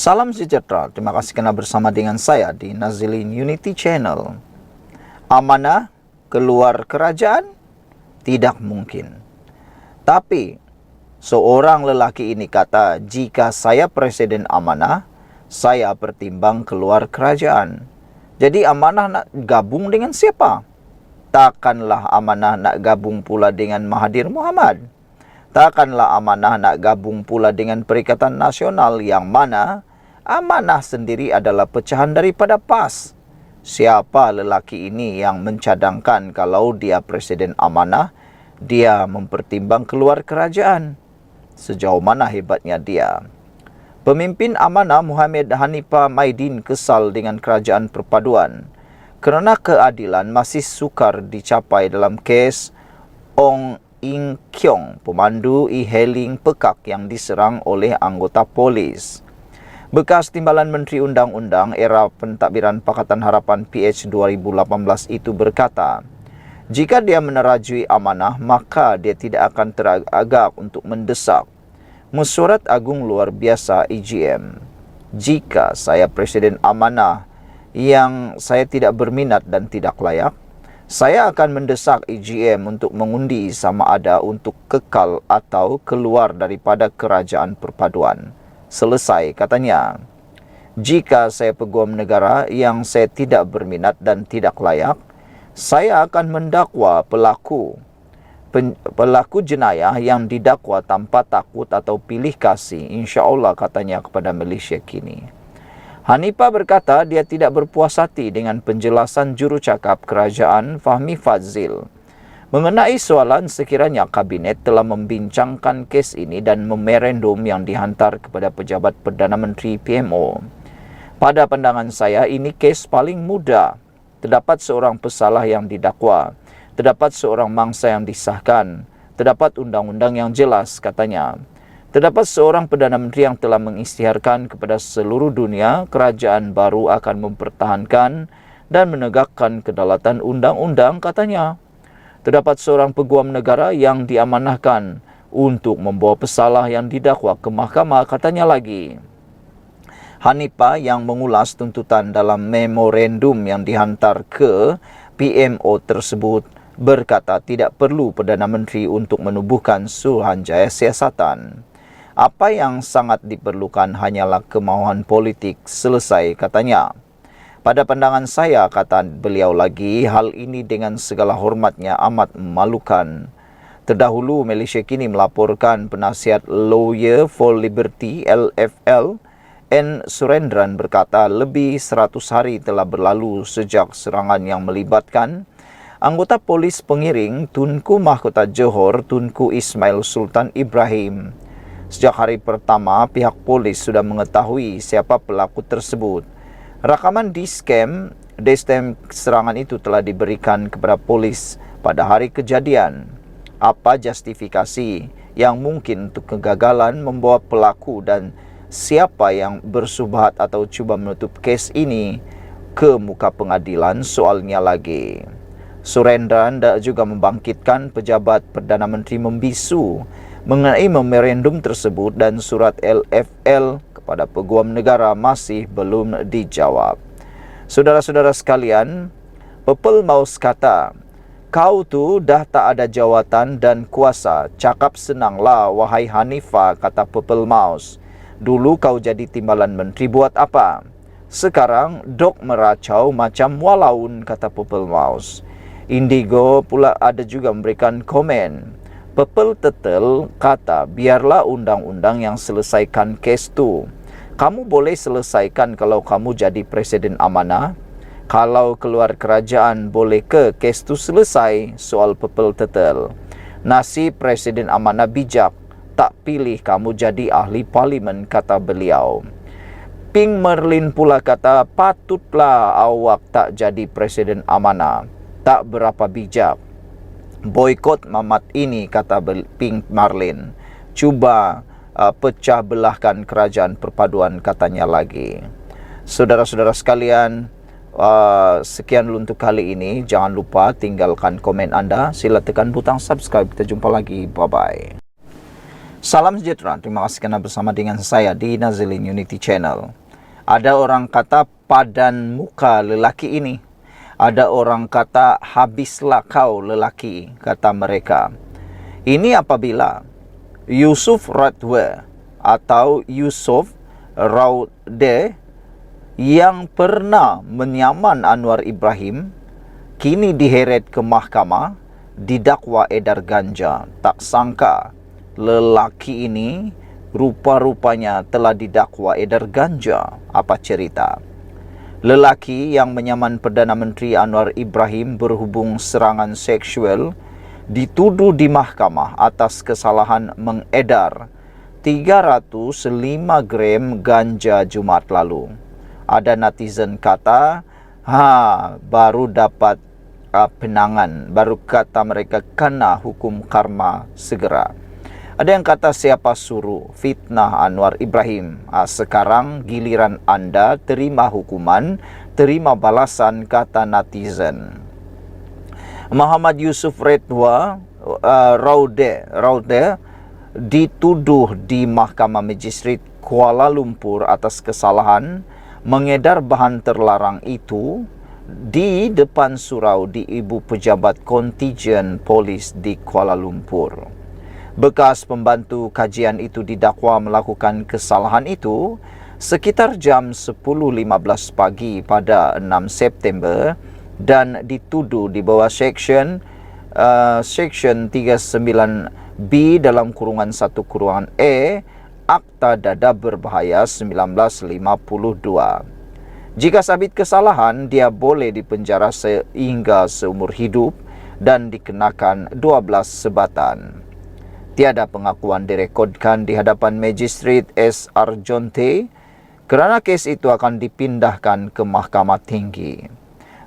Salam sejahtera, terima kasih kerana bersama dengan saya di Nazilin Unity Channel. Amanah keluar kerajaan? Tidak mungkin. Tapi, seorang lelaki ini kata, jika saya presiden amanah, saya pertimbang keluar kerajaan. Jadi amanah nak gabung dengan siapa? Takkanlah amanah nak gabung pula dengan Mahathir Mohamad. Takkanlah amanah nak gabung pula dengan Perikatan Nasional yang mana amanah sendiri adalah pecahan daripada PAS. Siapa lelaki ini yang mencadangkan kalau dia presiden amanah, dia mempertimbang keluar kerajaan? Sejauh mana hebatnya dia? Pemimpin amanah Muhammad Hanifah Maidin kesal dengan kerajaan perpaduan kerana keadilan masih sukar dicapai dalam kes Ong Ing Kiong, pemandu e-hailing pekak yang diserang oleh anggota polis. Bekas Timbalan Menteri Undang-Undang era pentadbiran Pakatan Harapan PH 2018 itu berkata, jika dia menerajui amanah, maka dia tidak akan teragak untuk mendesak Mesyuarat Agung Luar Biasa EGM. Jika saya presiden amanah yang saya tidak berminat dan tidak layak, saya akan mendesak EGM untuk mengundi sama ada untuk kekal atau keluar daripada kerajaan perpaduan. Selesai, katanya. Jika saya peguam negara yang saya tidak berminat dan tidak layak, saya akan mendakwa pelaku jenayah yang didakwa tanpa takut atau pilih kasih, insya-Allah, katanya kepada Malaysia Kini. Hanifah berkata dia tidak berpuas hati dengan penjelasan jurucakap kerajaan Fahmi Fadzil mengenai soalan sekiranya kabinet telah membincangkan kes ini dan memorandum yang dihantar kepada pejabat Perdana Menteri PMO. Pada pandangan saya, ini kes paling mudah. Terdapat seorang pesalah yang didakwa, terdapat seorang mangsa yang disahkan, terdapat undang-undang yang jelas, katanya. Terdapat seorang Perdana Menteri yang telah mengisytiharkan kepada seluruh dunia kerajaan baru akan mempertahankan dan menegakkan kedaulatan undang-undang, katanya. Terdapat seorang peguam negara yang diamanahkan untuk membawa pesalah yang didakwa ke mahkamah, katanya lagi. Hanifah yang mengulas tuntutan dalam memorandum yang dihantar ke PMO tersebut berkata tidak perlu Perdana Menteri untuk menubuhkan Suruhanjaya Siasatan. Apa yang sangat diperlukan hanyalah kemahuan politik, selesai, katanya. Pada pandangan saya, kata beliau lagi, hal ini dengan segala hormatnya amat memalukan. Terdahulu, Malaysia Kini melaporkan penasihat Lawyer for Liberty LFL N. Surendran berkata lebih 100 hari telah berlalu sejak serangan yang melibatkan anggota polis pengiring Tunku Mahkota Johor Tunku Ismail Sultan Ibrahim. Sejak hari pertama, pihak polis sudah mengetahui siapa pelaku tersebut. Rakaman Discam serangan itu telah diberikan kepada polis pada hari kejadian. Apa justifikasi yang mungkin untuk kegagalan membawa pelaku dan siapa yang bersubhat atau cuba menutup kes ini ke muka pengadilan, soalnya lagi. Surendran juga membangkitkan pejabat Perdana Menteri membisu mengenai memorandum tersebut dan surat LFL kepada peguam negara masih belum dijawab. Saudara-saudara sekalian, Pepel Maus kata, kau tu dah tak ada jawatan dan kuasa. Cakap senanglah wahai Hanifah, kata Pepel Maus. Dulu kau jadi timbalan menteri buat apa? Sekarang dok meracau macam walaun, kata Pepel Maus. Indigo pula ada juga memberikan komen. Pepel Tetel kata, biarlah undang-undang yang selesaikan kes tu. Kamu boleh selesaikan kalau kamu jadi presiden amanah. Kalau keluar kerajaan, boleh ke kes tu selesai, soal Pepel Tetel. Nasib presiden amanah bijak, tak pilih kamu jadi ahli parlimen, kata beliau. Ping Merlin pula kata, patutlah awak tak jadi presiden amanah. Tak berapa bijak. Boikot Mamat ini, kata Ping Marlin. Cuba pecah belahkan kerajaan perpaduan, katanya lagi. Saudara-saudara sekalian, sekian dulu untuk kali ini. Jangan lupa tinggalkan komen anda. Sila tekan butang subscribe. Kita jumpa lagi. Bye-bye. Salam sejahtera, terima kasih kerana bersama dengan saya di Nazilin Unity Channel. Ada orang kata padan muka lelaki ini. Ada orang kata habislah kau lelaki, kata mereka. Ini apabila Yusuf Radwe atau Yusuf Raude yang pernah menyaman Anwar Ibrahim kini diheret ke mahkamah didakwa edar ganja. Tak sangka lelaki ini rupa-rupanya telah didakwa edar ganja. Apa cerita? Lelaki yang menyaman Perdana Menteri Anwar Ibrahim berhubung serangan seksual dituduh di mahkamah atas kesalahan mengedar 305 gram ganja Jumaat lalu. Ada netizen kata, baru dapat penangan, baru kata mereka kena hukum karma segera. Ada yang kata siapa suruh fitnah Anwar Ibrahim. Sekarang giliran anda terima hukuman, terima balasan, kata netizen. Muhammad Yusuf Raude dituduh di Mahkamah Magistrate Kuala Lumpur atas kesalahan mengedar bahan terlarang itu di depan surau di Ibu Pejabat Kontijen Polis di Kuala Lumpur. Bekas pembantu kajian itu didakwa melakukan kesalahan itu sekitar jam 10.15 pagi pada 6 September dan dituduh di bawah Section 39B dalam kurungan 1 kurungan E Akta Dadah Berbahaya 1952. Jika sabit kesalahan, dia boleh dipenjara sehingga seumur hidup dan dikenakan 12 sebatan. Tiada pengakuan direkodkan di hadapan Magistrate S. Arjonte kerana kes itu akan dipindahkan ke Mahkamah Tinggi.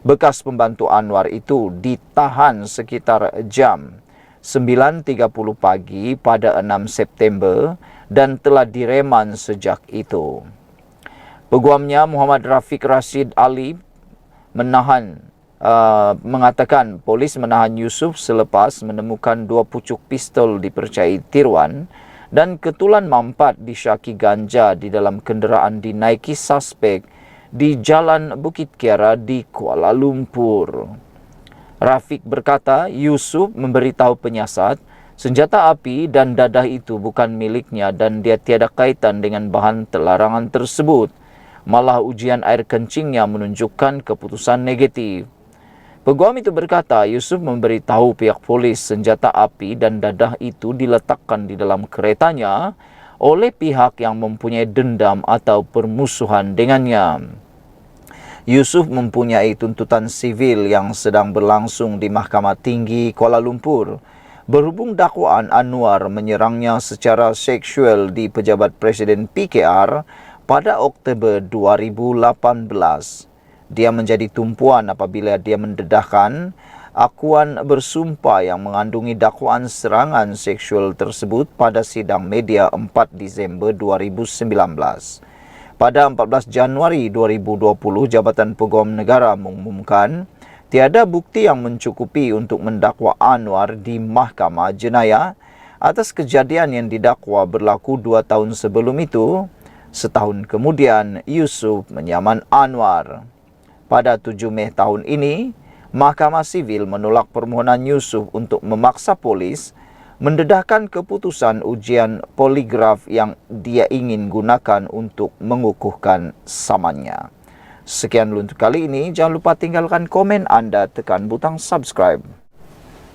Bekas pembantu Anwar itu ditahan sekitar jam 9.30 pagi pada 6 September dan telah direman sejak itu. Peguamnya Muhammad Rafiq Rashid Ali mengatakan polis menahan Yusuf selepas menemukan 2 pucuk pistol dipercayai tiruan dan ketulan mampat disyaki ganja di dalam kenderaan dinaiki suspek di Jalan Bukit Kiara di Kuala Lumpur. Rafiq berkata Yusuf memberitahu penyiasat senjata api dan dadah itu bukan miliknya dan dia tiada kaitan dengan bahan terlarangan tersebut. Malah ujian air kencingnya menunjukkan keputusan negatif. Peguam itu berkata Yusuf memberitahu pihak polis senjata api dan dadah itu diletakkan di dalam keretanya oleh pihak yang mempunyai dendam atau permusuhan dengannya. Yusuf mempunyai tuntutan sivil yang sedang berlangsung di Mahkamah Tinggi Kuala Lumpur berhubung dakwaan Anwar menyerangnya secara seksual di pejabat Presiden PKR pada Oktober 2018. Dia menjadi tumpuan apabila dia mendedahkan akuan bersumpah yang mengandungi dakwaan serangan seksual tersebut pada sidang media 4 Disember 2019. Pada 14 Januari 2020, Jabatan Peguam Negara mengumumkan tiada bukti yang mencukupi untuk mendakwa Anwar di Mahkamah Jenayah atas kejadian yang didakwa berlaku 2 tahun sebelum itu. Setahun kemudian, Yusuf menyaman Anwar. Pada 7 Mei tahun ini, Mahkamah Sivil menolak permohonan Yusuf untuk memaksa polis mendedahkan keputusan ujian poligraf yang dia ingin gunakan untuk mengukuhkan samannya. Sekian dulu untuk kali ini. Jangan lupa tinggalkan komen anda, tekan butang subscribe.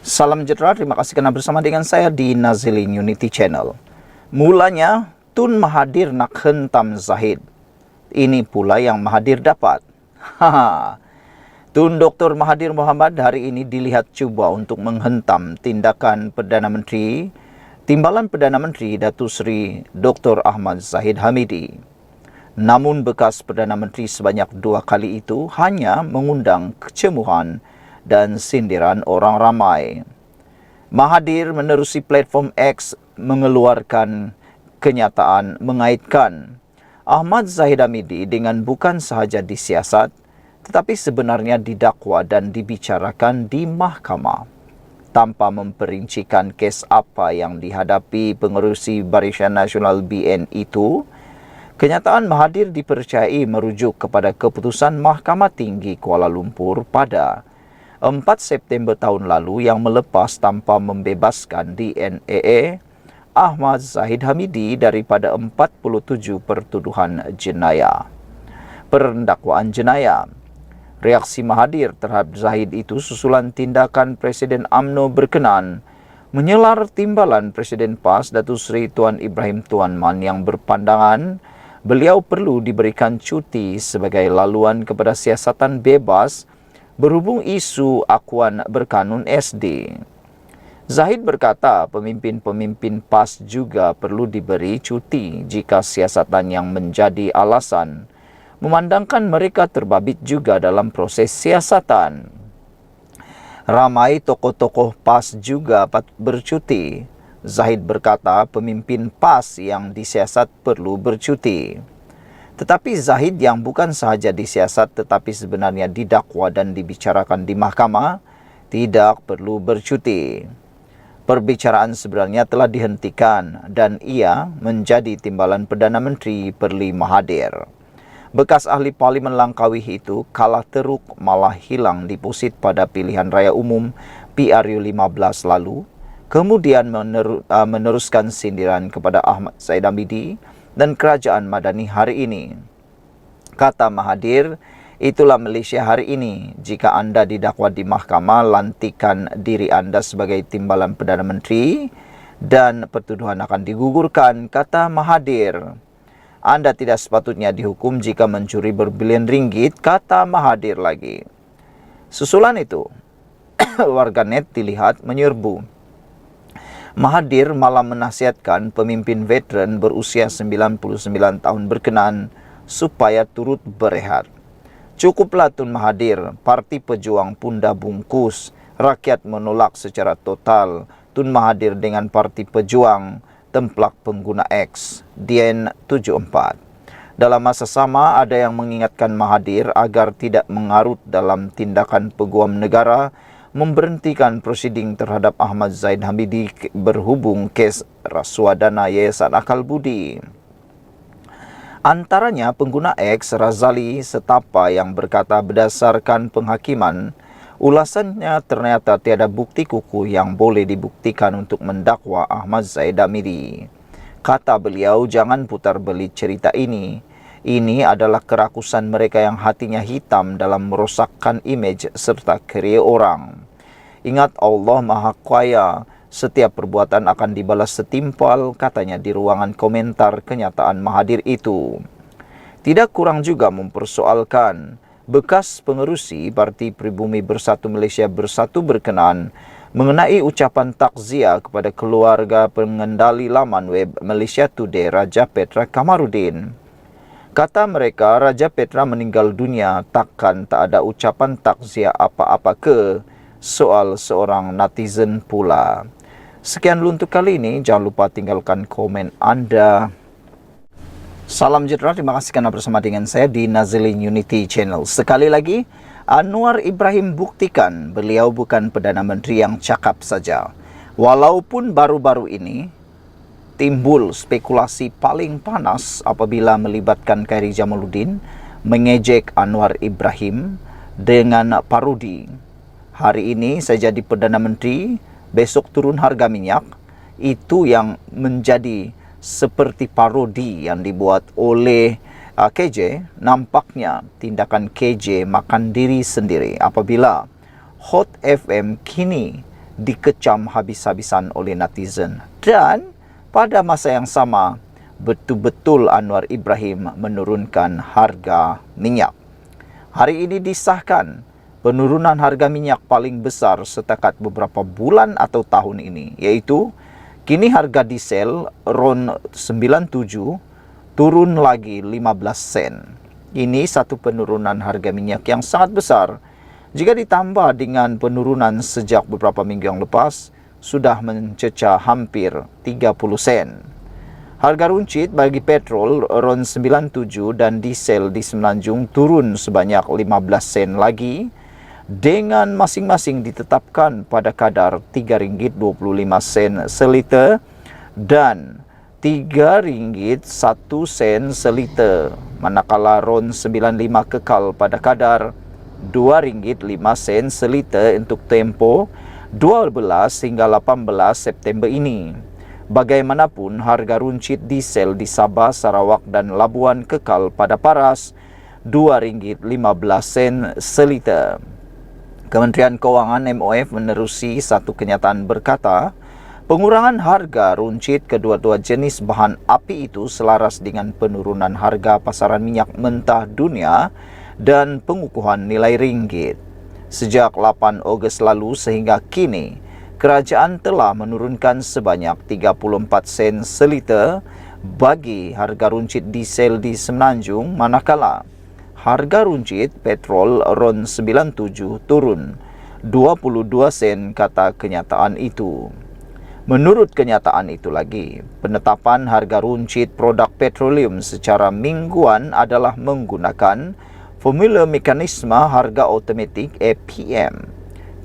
Salam sejahtera, terima kasih kerana bersama dengan saya di Nazilin Unity Channel. Mulanya, Tun Mahathir nak hentam Zahid. Ini pula yang Mahathir dapat. Tun Dr. Mahathir Mohamad hari ini dilihat cuba untuk menghentam tindakan Timbalan Perdana Menteri Datuk Seri Dr. Ahmad Zahid Hamidi. Namun bekas Perdana Menteri sebanyak 2 kali itu hanya mengundang kecemuhan dan sindiran orang ramai. Mahathir menerusi platform X mengeluarkan kenyataan mengaitkan Ahmad Zahid Hamidi dengan bukan sahaja disiasat tetapi sebenarnya didakwa dan dibicarakan di mahkamah. tanpa memperincikan kes apa yang dihadapi pengerusi Barisan Nasional BN itu. Kenyataan Mahathir dipercayai merujuk kepada keputusan Mahkamah Tinggi Kuala Lumpur pada 4 September tahun lalu yang melepas tanpa membebaskan DNAA Ahmad Zahid Hamidi daripada 47 pertuduhan jenayah. Pendakwaan jenayah. Reaksi Mahathir terhadap Zahid itu susulan tindakan Presiden UMNO berkenan menyelar timbalan Presiden PAS Datuk Seri Tuan Ibrahim Tuan Man yang berpandangan beliau perlu diberikan cuti sebagai laluan kepada siasatan bebas berhubung isu akuan berkanun SD. Zahid berkata pemimpin-pemimpin PAS juga perlu diberi cuti jika siasatan yang menjadi alasan memandangkan mereka terbabit juga dalam proses siasatan. Ramai tokoh-tokoh PAS juga bercuti. Zahid berkata pemimpin PAS yang disiasat perlu bercuti. Tetapi Zahid yang bukan sahaja disiasat tetapi sebenarnya didakwa dan dibicarakan di mahkamah tidak perlu bercuti. Perbicaraan sebenarnya telah dihentikan dan ia menjadi timbalan Perdana Menteri Perli Mahathir. Bekas ahli Parlimen Langkawi itu kalah teruk malah hilang deposit pada pilihan raya umum PRU 15 lalu, kemudian meneruskan sindiran kepada Ahmad Zahid Hamidi dan Kerajaan Madani hari ini. Kata Mahathir, itulah Malaysia hari ini. Jika anda didakwa di mahkamah, lantikan diri anda sebagai timbalan Perdana Menteri dan pertuduhan akan digugurkan, kata Mahathir. Anda tidak sepatutnya dihukum jika mencuri berbilion ringgit, kata Mahathir lagi. Susulan itu, warganet dilihat menyerbu. Mahathir malah menasihatkan pemimpin veteran berusia 99 tahun berkenan supaya turut berehat. Cukuplah Tun Mahathir, Parti Pejuang pun dah bungkus. Rakyat menolak secara total Tun Mahathir dengan Parti Pejuang, templak pengguna X, Dien 74. Dalam masa sama, ada yang mengingatkan Mahathir agar tidak mengarut dalam tindakan peguam negara memberhentikan prosiding terhadap Ahmad Zahid Hamidi berhubung kes rasuah dana Yayasan Akal Budi. Antaranya pengguna X Razali Setapa yang berkata berdasarkan penghakiman, ulasannya ternyata tiada bukti kukuh yang boleh dibuktikan untuk mendakwa Ahmad Zahid Hamidi. Kata beliau, jangan putar belit cerita ini. Ini adalah kerakusan mereka yang hatinya hitam dalam merosakkan imej serta kerjaya orang. Ingat Allah Maha Kaya, setiap perbuatan akan dibalas setimpal, katanya di ruangan komentar kenyataan Mahathir itu. Tidak kurang juga mempersoalkan bekas pengerusi Parti Pribumi Bersatu Malaysia Bersatu berkenan mengenai ucapan takziah kepada keluarga pengendali laman web Malaysia Today Raja Petra Kamarudin. Kata mereka, Raja Petra meninggal dunia, takkan tak ada ucapan takziah apa-apa ke soal seorang netizen pula. Sekian dulu untuk kali ini, jangan lupa tinggalkan komen anda. Salam sejahtera, terima kasih kerana bersama dengan saya di Nazilin Unity Channel. Sekali lagi, Anwar Ibrahim buktikan beliau bukan Perdana Menteri yang cakap saja. Walaupun baru-baru ini timbul spekulasi paling panas apabila melibatkan Khairi Jamaluddin mengejek Anwar Ibrahim dengan parodi. Hari ini saya jadi Perdana Menteri, besok turun harga minyak. Itu yang menjadi seperti parodi yang dibuat oleh KJ. Nampaknya tindakan KJ makan diri sendiri apabila Hot FM kini dikecam habis-habisan oleh netizen. Dan pada masa yang sama, betul-betul Anwar Ibrahim menurunkan harga minyak. Hari ini disahkan penurunan harga minyak paling besar setakat beberapa bulan atau tahun ini, yaitu kini harga diesel RON 97 turun lagi 15 sen. Ini satu penurunan harga minyak yang sangat besar. Jika ditambah dengan penurunan sejak beberapa minggu yang lepas, sudah mencecah hampir 30 sen. Harga runcit bagi petrol RON 97 dan diesel di Semenanjung turun sebanyak 15 sen lagi. dengan masing-masing ditetapkan pada kadar RM3.25 seliter dan RM3.01 seliter, manakala RON 95 kekal pada kadar RM2.05 seliter untuk tempoh 12 hingga 18 September ini. Bagaimanapun, harga runcit diesel di Sabah, Sarawak dan Labuan kekal pada paras RM2.15 seliter. Kementerian Kewangan MOF menerusi satu kenyataan berkata, pengurangan harga runcit kedua-dua jenis bahan api itu selaras dengan penurunan harga pasaran minyak mentah dunia dan pengukuhan nilai ringgit. Sejak 8 Ogos lalu sehingga kini, kerajaan telah menurunkan sebanyak 34 sen seliter bagi harga runcit diesel di Semenanjung, manakala harga runcit petrol RON 97 turun 22 sen, kata kenyataan itu. Menurut kenyataan itu lagi, penetapan harga runcit produk petroleum secara mingguan adalah menggunakan formula mekanisme harga automatik APM.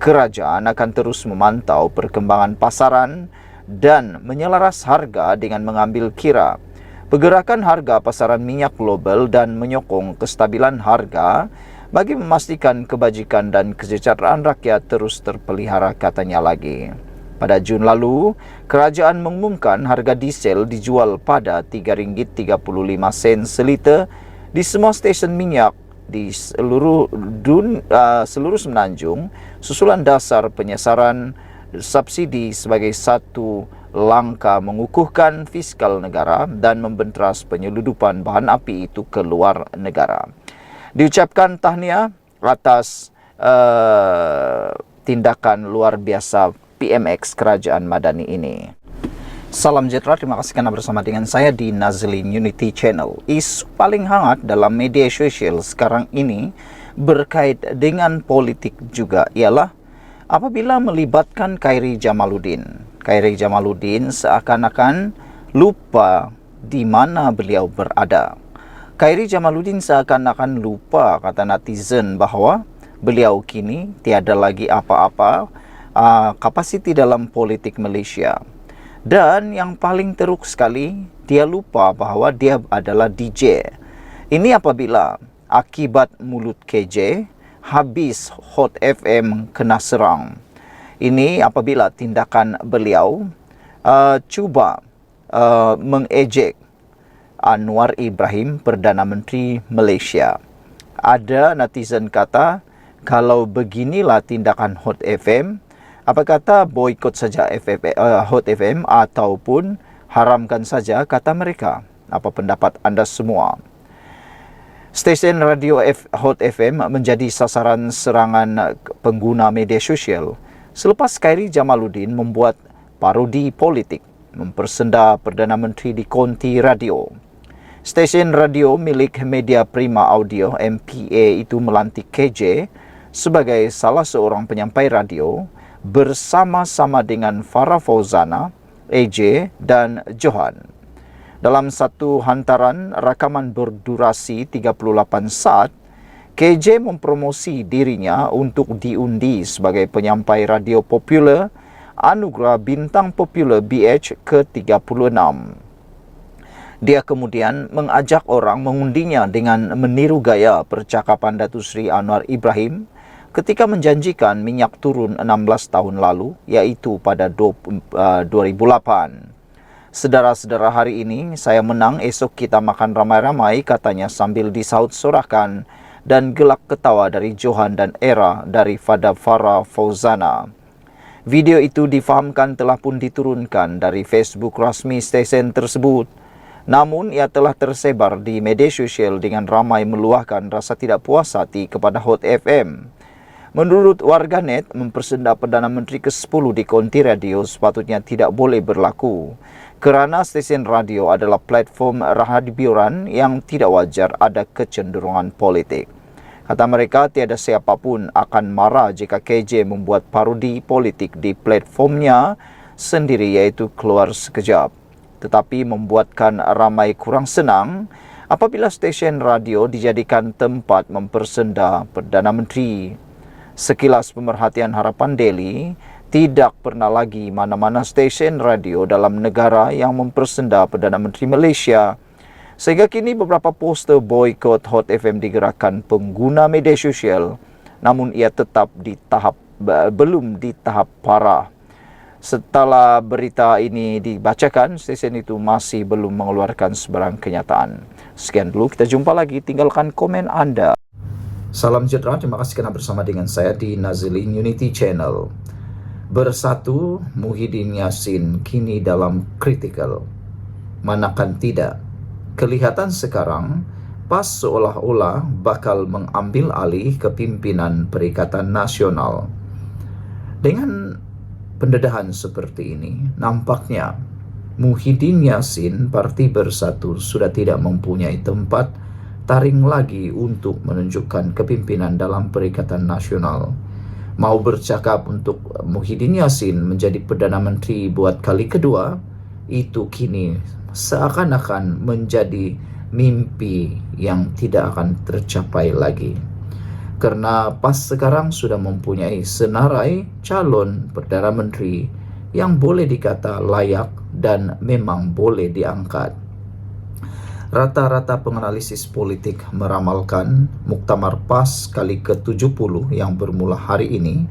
Kerajaan akan terus memantau perkembangan pasaran dan menyelaras harga dengan mengambil kira pergerakan harga pasaran minyak global dan menyokong kestabilan harga bagi memastikan kebajikan dan kesejahteraan rakyat terus terpelihara, katanya lagi. Pada Jun lalu, kerajaan mengumumkan harga diesel dijual pada RM3.35 seliter di semua stesen minyak di seluruh Semenanjung, susulan dasar penyesaran subsidi sebagai satu langkah mengukuhkan fiskal negara dan membentras penyeludupan bahan api itu ke luar negara. Diucapkan tahniah atas tindakan luar biasa PMX Kerajaan Madani ini. Salam sejahtera, terima kasih karena bersama dengan saya di Nazlin Unity Channel. Isu paling hangat dalam media sosial sekarang ini berkait dengan politik juga ialah apabila melibatkan Khairy Jamaluddin. Khairy Jamaluddin seakan-akan lupa di mana beliau berada. Khairy Jamaluddin seakan-akan lupa, kata netizen, bahawa beliau kini tiada lagi apa-apa kapasiti dalam politik Malaysia. Dan yang paling teruk sekali, dia lupa bahawa dia adalah DJ. Ini apabila akibat mulut KJ, habis Hot FM kena serang. Ini apabila tindakan beliau cuba mengejek Anwar Ibrahim, Perdana Menteri Malaysia. Ada netizen kata, kalau beginilah tindakan Hot FM, apa kata boikot saja Hot FM ataupun haramkan saja, kata mereka. Apa pendapat anda semua? Stesen radio Hot FM menjadi sasaran serangan pengguna media sosial selepas Khairy Jamaluddin membuat parodi politik, mempersenda Perdana Menteri di konti radio. Stesen radio milik Media Prima Audio MPA itu melantik KJ sebagai salah seorang penyampai radio bersama-sama dengan Farah Fauzana, AJ dan Johan. Dalam satu hantaran rakaman berdurasi 38 saat, KJ mempromosi dirinya untuk diundi sebagai penyampai radio popular Anugerah Bintang Popular BH ke-36. Dia kemudian mengajak orang mengundinya dengan meniru gaya percakapan Datuk Seri Anwar Ibrahim ketika menjanjikan minyak turun 16 tahun lalu, iaitu pada 2008. Sedara-sedara, hari ini saya menang, esok kita makan ramai-ramai, katanya sambil disaut-sorakan dan gelak ketawa dari Johan dan Era daripada Farah Fauzana. Video itu difahamkan telah pun diturunkan dari Facebook rasmi stesen tersebut. Namun ia telah tersebar di media sosial dengan ramai meluahkan rasa tidak puas hati kepada Hot FM. Menurut warganet, mempersenda Perdana Menteri ke-10 di konti radio sepatutnya tidak boleh berlaku kerana stesen radio adalah platform hiburan yang tidak wajar ada kecenderungan politik. Kata mereka, tiada siapapun akan marah jika KJ membuat parodi politik di platformnya sendiri, iaitu Keluar Sekejap. Tetapi membuatkan ramai kurang senang apabila stesen radio dijadikan tempat mempersenda Perdana Menteri. Sekilas pemerhatian Harapan Daily, tidak pernah lagi mana-mana stesen radio dalam negara yang mempersenda Perdana Menteri Malaysia. Sehingga kini beberapa poster boykot Hot FM digerakkan pengguna media sosial, namun ia tetap belum di tahap parah. Setelah berita ini dibacakan, stesen itu masih belum mengeluarkan sebarang kenyataan. Sekian dulu, kita jumpa lagi. Tinggalkan komen Anda. Salam sejahtera, terima kasih kerana bersama dengan saya di Nazilin Unity Channel. Bersatu, Muhyiddin Yassin kini dalam kritikal. Manakan tidak, kelihatan sekarang PAS seolah-olah bakal mengambil alih kepimpinan Perikatan Nasional. Dengan pendedahan seperti ini, nampaknya Muhyiddin Yassin Parti Bersatu sudah tidak mempunyai tempat taring lagi untuk menunjukkan kepimpinan dalam Perikatan Nasional. Mau bercakap untuk Muhyiddin Yassin menjadi Perdana Menteri buat kali kedua, itu kini seakan-akan menjadi mimpi yang tidak akan tercapai lagi. Karena PAS sekarang sudah mempunyai senarai calon Perdana Menteri yang boleh dikata layak dan memang boleh diangkat. Rata-rata penganalisis politik meramalkan Muktamar PAS kali ke-70 yang bermula hari ini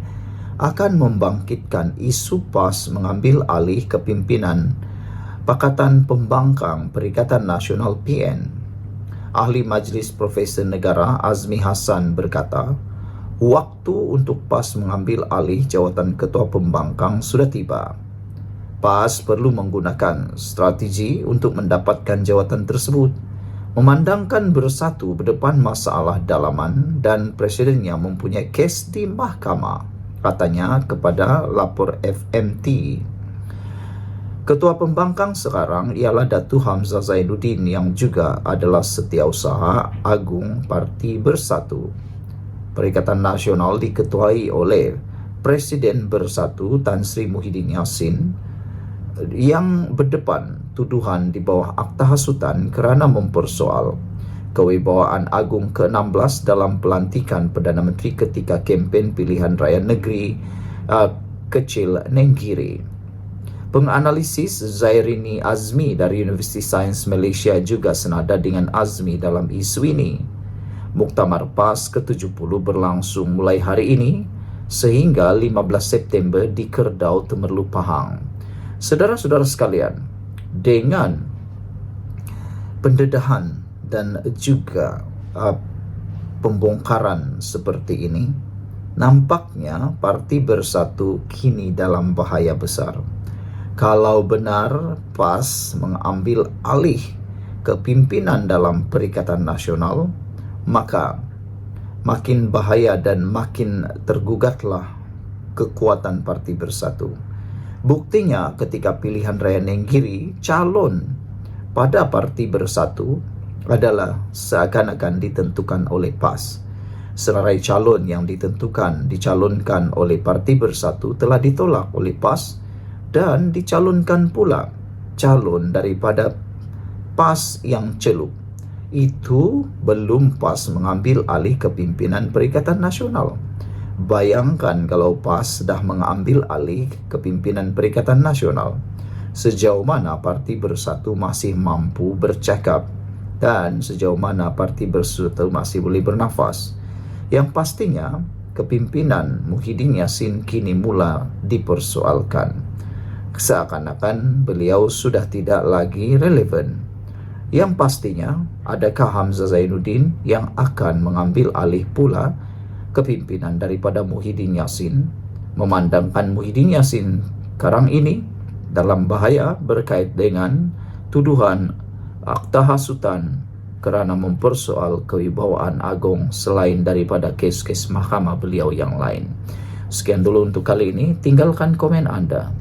akan membangkitkan isu PAS mengambil alih kepimpinan Pakatan Pembangkang Perikatan Nasional PN. Ahli Majlis Profesor Negara Azmi Hassan berkata, waktu untuk PAS mengambil alih jawatan Ketua Pembangkang sudah tiba. PAS perlu menggunakan strategi untuk mendapatkan jawatan tersebut, memandangkan Bersatu berdepan masalah dalaman dan presidennya mempunyai kes di mahkamah, katanya kepada lapor FMT. Ketua Pembangkang sekarang ialah Datuk Hamzah Zainuddin yang juga adalah Setiausaha Agung Parti Bersatu. Perikatan Nasional diketuai oleh Presiden Bersatu Tan Sri Muhyiddin Yassin yang berdepan tuduhan di bawah akta hasutan kerana mempersoal kewibawaan agung ke-16 dalam pelantikan Perdana Menteri ketika kempen pilihan raya negeri kecil Nenggiri. Penganalisis Zairini Azmi dari Universiti Sains Malaysia juga senada dengan Azmi dalam isu ini. Muktamar PAS ke-70 berlangsung mulai hari ini sehingga 15 September di Kerdau, Temerloh, Pahang. Saudara-saudara sekalian, dengan pendedahan dan juga pembongkaran seperti ini, nampaknya Parti Bersatu kini dalam bahaya besar. Kalau benar PAS mengambil alih kepimpinan dalam Perikatan Nasional, maka makin bahaya dan makin tergugatlah kekuatan Parti Bersatu. Buktinya ketika pilihan raya Nenggiri, calon pada Parti Bersatu adalah seakan-akan ditentukan oleh PAS. Senarai calon yang dicalonkan oleh Parti Bersatu telah ditolak oleh PAS dan dicalonkan pula calon daripada PAS yang celup. Itu belum PAS mengambil alih kepimpinan Perikatan Nasional. Bayangkan kalau PAS sudah mengambil alih kepimpinan Perikatan Nasional, sejauh mana Parti Bersatu masih mampu bercakap dan sejauh mana Parti Bersatu masih boleh bernafas. Yang pastinya kepimpinan Muhyiddin Yassin kini mula dipersoalkan. Seakan-akan beliau sudah tidak lagi relevan. Yang pastinya, adakah Hamzah Zainuddin yang akan mengambil alih pula kepimpinan daripada Muhyiddin Yassin, memandangkan Muhyiddin Yassin sekarang ini dalam bahaya berkait dengan tuduhan akta hasutan kerana mempersoal kewibawaan agung selain daripada kes-kes mahkamah beliau yang lain. Sekian dulu untuk kali ini, tinggalkan komen Anda.